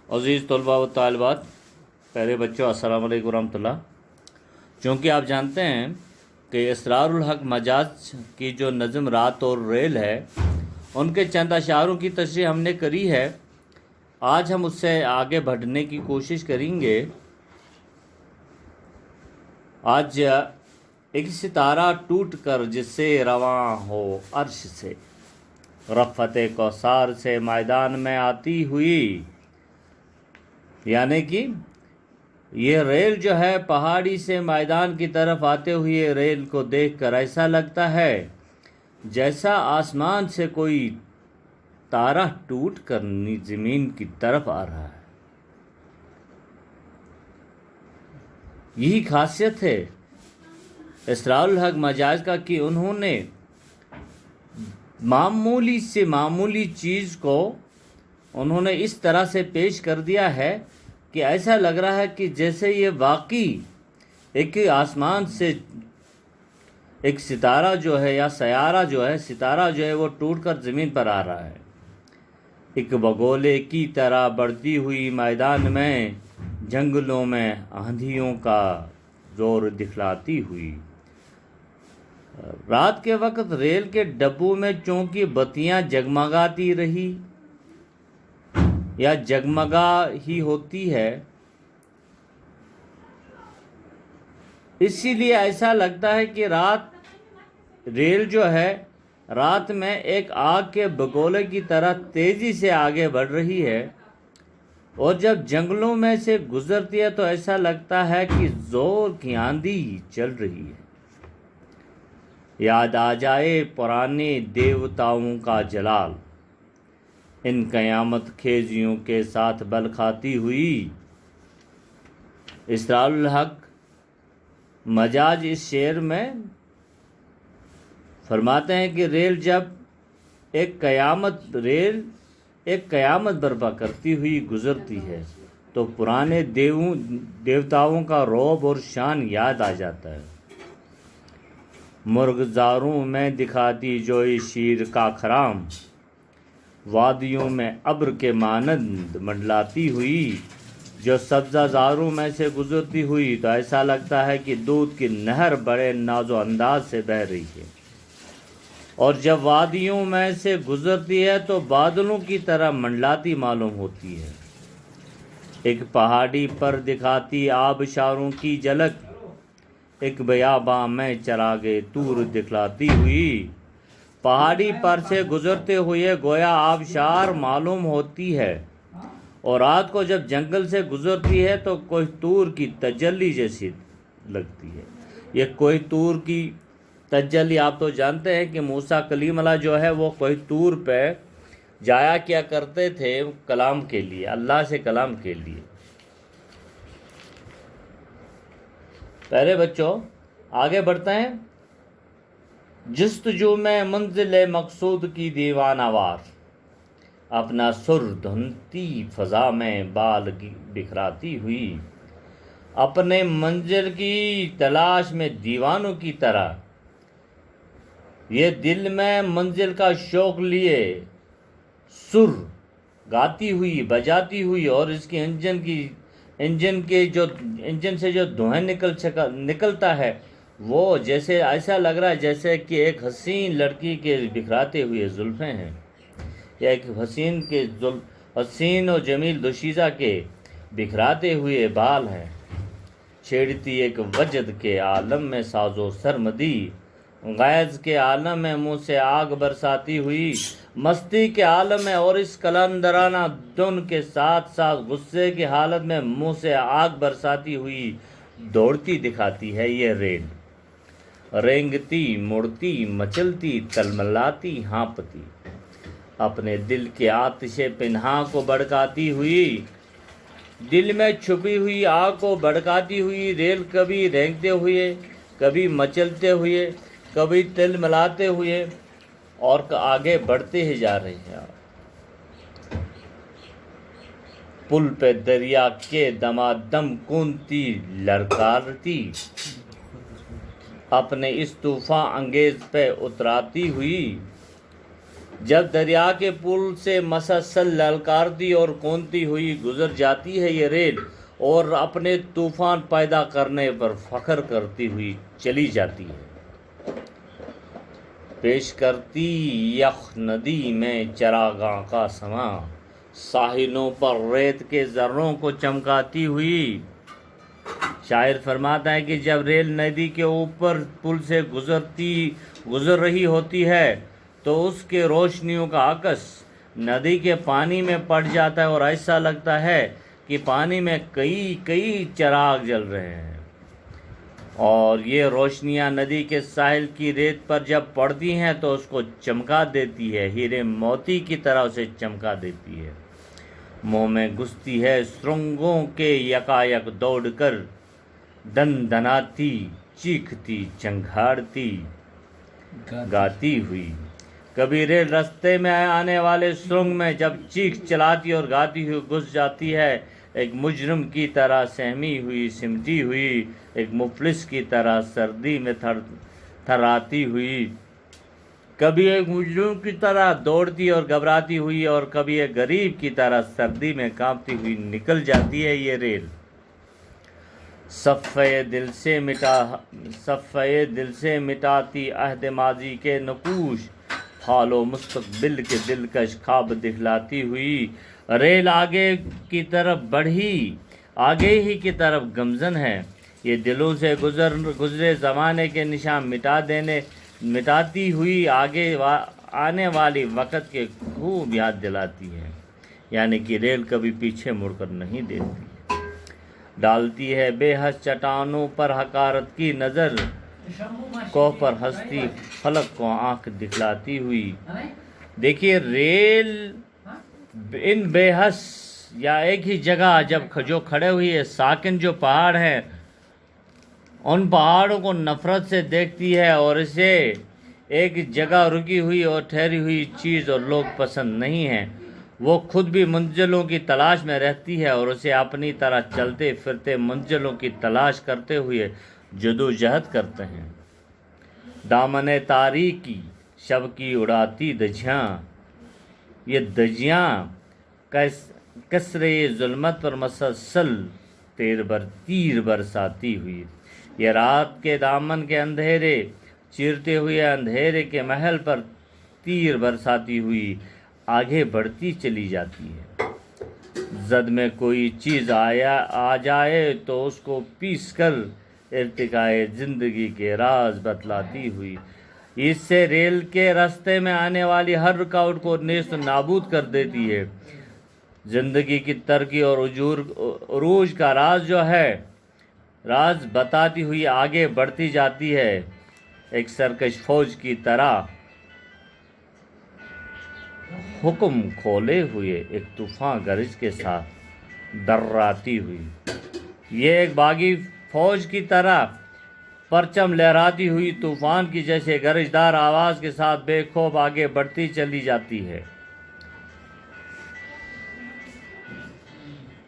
عزیز طلباء و طالبات، پہلے بچوں السلام علیکم ورحمۃ اللہ۔ چونکہ آپ جانتے ہیں کہ اسرار الحق مجاز کی جو نظم رات اور ریل ہے، ان کے چند اشعاروں کی تشریح ہم نے کری ہے۔ آج ہم اس سے آگے بڑھنے کی کوشش کریں گے۔ آج ایک ستارہ ٹوٹ کر جس سے رواں ہو عرش سے، رفعت کوثر سے میدان میں آتی ہوئی، یعنی کہ یہ ریل جو ہے پہاڑی سے میدان کی طرف آتے ہوئے ریل کو دیکھ کر ایسا لگتا ہے جیسا آسمان سے کوئی تارہ ٹوٹ کر زمین کی طرف آ رہا ہے۔ یہی خاصیت ہے اسرار الحق مجاز کا کہ انہوں نے معمولی سے معمولی چیز کو انہوں نے اس طرح سے پیش کر دیا ہے کہ ایسا لگ رہا ہے کہ جیسے یہ واقعی ایک آسمان سے ایک ستارہ جو ہے یا سیارہ جو ہے، ستارہ جو ہے وہ ٹوٹ کر زمین پر آ رہا ہے، ایک بگولے کی طرح بڑھتی ہوئی میدان میں، جنگلوں میں آندھیوں کا زور دکھلاتی ہوئی۔ رات کے وقت ریل کے ڈبوں میں چونکہ بتیاں جگمگاتی رہی یا جگمگا ہی ہوتی ہے، اسی لیے ایسا لگتا ہے کہ ریل جو ہے رات میں ایک آگ کے بگولے کی طرح تیزی سے آگے بڑھ رہی ہے، اور جب جنگلوں میں سے گزرتی ہے تو ایسا لگتا ہے کہ زور کی آندھی چل رہی ہے۔ یاد آ جائے پرانے دیوتاؤں کا جلال، ان قیامت خیزیوں کے ساتھ بل کھاتی ہوئی۔ اسرار الحق مجاز اس شعر میں فرماتے ہیں کہ ریل جب ایک قیامت برپا کرتی ہوئی گزرتی ہے تو پرانے دیوتاؤں کا رعب اور شان یاد آ جاتا ہے۔ مرغزاروں میں دکھاتی جوئی شیر کا کھرام، وادیوں میں ابر کے مانند منڈلاتی ہوئی، جو سبزہ زاروں میں سے گزرتی ہوئی تو ایسا لگتا ہے کہ دودھ کی نہر بڑے ناز و انداز سے بہہ رہی ہے، اور جب وادیوں میں سے گزرتی ہے تو بادلوں کی طرح منڈلاتی معلوم ہوتی ہے۔ ایک پہاڑی پر دکھاتی آبشاروں کی جھلک، ایک بیاباں میں چراغے طور دکھلاتی ہوئی۔ پہاڑی پر سے گزرتے ہوئے گویا آبشار معلوم ہوتی ہے، اور رات کو جب جنگل سے گزرتی ہے تو کوہ طور کی تجلی جیسی لگتی ہے۔ یہ کوہ طور کی تجلی آپ تو جانتے ہیں کہ موسیٰ کلیم اللہ جو ہے وہ کوہ طور پہ جایا کیا کرتے تھے کلام کے لیے، اللہ سے کلام کے لیے۔ پہلے بچوں آگے بڑھتے ہیں۔ جستجو میں منزل مقصود کی دیوانہ وار، اپنا سر دھنتی فضا میں بال بکھراتی ہوئی، اپنے منزل کی تلاش میں دیوانوں کی طرح یہ دل میں منزل کا شوق لیے سر گاتی ہوئی بجاتی ہوئی، اور اس کی انجن سے جو دھوئیں نکلتا ہے وہ جیسے ایسا لگ رہا ہے جیسے کہ ایک حسین لڑکی کے بکھراتے ہوئے زلفیں ہیں، یا ایک حسین و جمیل دوشیزہ کے بکھراتے ہوئے بال ہیں، چھیڑتی ایک وجد کے عالم میں ساز و سرمدی، غیظ کے عالم میں منہ سے آگ برساتی ہوئی، مستی کے عالم میں اور اس کلندرانہ دھن کے ساتھ ساتھ غصے کی حالت میں منہ سے آگ برساتی ہوئی دوڑتی دکھاتی ہے یہ ریل، رینگتی مڑتی مچلتی تلملاتی ہانپتی، اپنے دل کے آتش پنہاں کو بھڑکاتی ہوئی، دل میں چھپی ہوئی آگ کو بھڑکاتی ہوئی ریل کبھی رینگتے ہوئے، کبھی مچلتے ہوئے، کبھی تلملاتے ہوئے اور آگے بڑھتے ہی جا رہی ہے۔ پل پہ دریا کے دمادم کونتی لڑکارتی، اپنے اس طوفان انگیز پہ اتراتی ہوئی، جب دریا کے پل سے مسلسل للکارتی اور کونتی ہوئی گزر جاتی ہے یہ ریل، اور اپنے طوفان پیدا کرنے پر فخر کرتی ہوئی چلی جاتی ہے۔ پیش کرتی یخ ندی میں چراغاں کا سماں، ساحلوں پر ریت کے ذروں کو چمکاتی ہوئی۔ شاعر فرماتا ہے کہ جب ریل ندی کے اوپر پل سے گزر رہی ہوتی ہے تو اس کے روشنیوں کا عکس ندی کے پانی میں پڑ جاتا ہے، اور ایسا لگتا ہے کہ پانی میں کئی چراغ جل رہے ہیں، اور یہ روشنیاں ندی کے ساحل کی ریت پر جب پڑتی ہیں تو اس کو چمکا دیتی ہے، ہیرے موتی کی طرح اسے چمکا دیتی ہے۔ منہ میں گھستی ہے سرنگوں کے یکایک دوڑ کر، دن دناتی، چیختی، چنگھاڑتی، گاتی ہوئی۔ کبھی ریل رستے میں آنے والے سرنگ میں جب چیخ چلاتی اور گاتی ہوئی گھس جاتی ہے، ایک مجرم کی طرح سہمی ہوئی، سمٹی ہوئی، ایک مفلس کی طرح سردی میں تھراتی ہوئی، کبھی ایک مجرم کی طرح دوڑتی اور گھبراتی ہوئی، اور کبھی ایک غریب کی طرح سردی میں کانپتی ہوئی نکل جاتی ہے یہ ریل۔ صفحۂ دل سے مٹاتی عہد ماضی کے نقوش، حال و مستقبل کے دلکش خواب دکھلاتی ہوئی۔ ریل آگے کی طرف بڑھی، آگے ہی کی طرف گامزن ہے، یہ دلوں سے گزرے زمانے کے نشان مٹاتی ہوئی آگے آنے والی وقت کے خوب یاد دلاتی ہے، یعنی کہ ریل کبھی پیچھے مڑ کر نہیں دیکھتی، ڈالتی ہے بے حس چٹانوں پر حقارت کی نظر، کوہ پر ہستی فلک کو آنکھ دکھلاتی ہوئی۔ دیکھیے ریل ان بے حس یا ایک ہی جگہ جو کھڑے ہوئی ہے، ساکن جو پہاڑ ہیں، ان پہاڑوں کو نفرت سے دیکھتی ہے، اور اسے ایک جگہ رکی ہوئی اور ٹھہری ہوئی چیز اور لوگ پسند نہیں ہیں۔ وہ خود بھی منزلوں کی تلاش میں رہتی ہے، اور اسے اپنی طرح چلتے پھرتے منزلوں کی تلاش کرتے ہوئے جدوجہد کرتے ہیں۔ دامن تاریکی شب کی اڑاتی دھجیاں، یہ دھجیاں کسرے ظلمت پر مسلسل تیر برساتی ہوئی، یہ رات کے دامن کے اندھیرے چیرتے ہوئے اندھیرے کے محل پر تیر برساتی ہوئی آگے بڑھتی چلی جاتی ہے۔ زد میں کوئی چیز آ جائے تو اس کو پیس کر ارتقائے زندگی کے راز بتلاتی ہوئی، اس سے ریل کے راستے میں آنے والی ہر رکاوٹ کو نیست و نابود کر دیتی ہے۔ زندگی کی ترقی اور عروج کا راز بتاتی ہوئی آگے بڑھتی جاتی ہے، ایک سرکش فوج کی طرح حکم کھولے ہوئے ایک طوفان گرج کے ساتھ ڈراتی ہوئی، یہ ایک باغی فوج کی طرح پرچم لہراتی ہوئی طوفان کی جیسے گرجدار آواز کے ساتھ بے خوف آگے بڑھتی چلی جاتی ہے،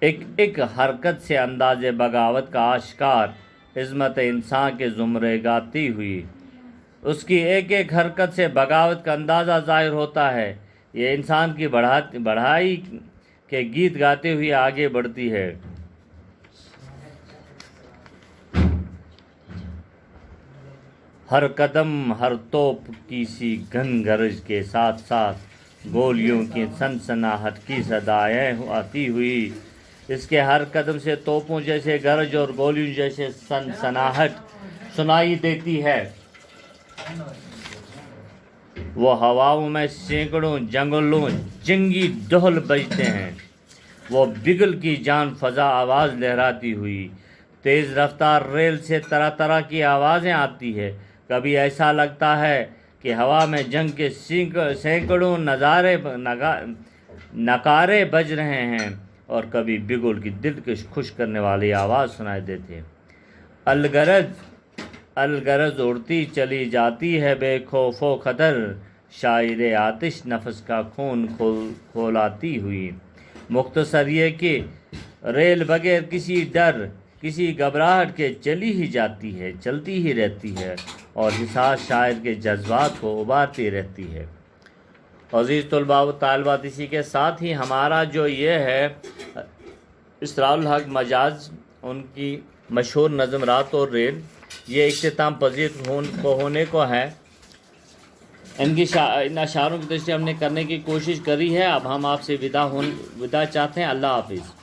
ایک حرکت سے انداز بغاوت کا آشکار عظمت انسان کے زمرے گاتی ہوئی، اس کی ایک حرکت سے بغاوت کا اندازہ ظاہر ہوتا ہے، یہ انسان کی بڑھائی کے گیت گاتے ہوئے آگے بڑھتی ہے۔ ہر قدم ہر توپ کی سی گھن گرج کے ساتھ ساتھ گولیوں کی سنسناہٹ کی صدائیں آتی ہوئی، اس کے ہر قدم سے توپوں جیسے گرج اور گولیوں جیسے سنسناہٹ سنائی دیتی ہے۔ وہ ہواؤں میں سینکڑوں جنگی ڈھول بجتے ہیں، وہ بگل کی جان فضا آواز لہراتی ہوئی، تیز رفتار ریل سے طرح طرح کی آوازیں آتی ہے، کبھی ایسا لگتا ہے کہ ہوا میں جنگ کے سینکڑوں نعرے بج رہے ہیں، اور کبھی بگل کی دلکش خوش کرنے والی آواز سنائی دیتی ہے۔ الغرض اڑتی چلی جاتی ہے بے خوف و خطر، شاعر آتش نفس کا خون کھولاتی ہوئی۔ مختصر یہ کہ ریل بغیر کسی ڈر کسی گھبراہٹ کے چلتی ہی رہتی ہے، اور حساس شاعر کے جذبات کو ابارتی رہتی ہے۔ عزیز طلباء و طالبات، اسی کے ساتھ ہی ہمارا جو یہ ہے اسرار الحق مجاز ان کی مشہور نظم رات اور ریل، یہ اختتام پذیر ہونے کو ہے۔ ان اشعاروں کی تشریح ہم نے کرنے کی کوشش کری ہے۔ اب ہم آپ سے ودا چاہتے ہیں۔ اللہ حافظ۔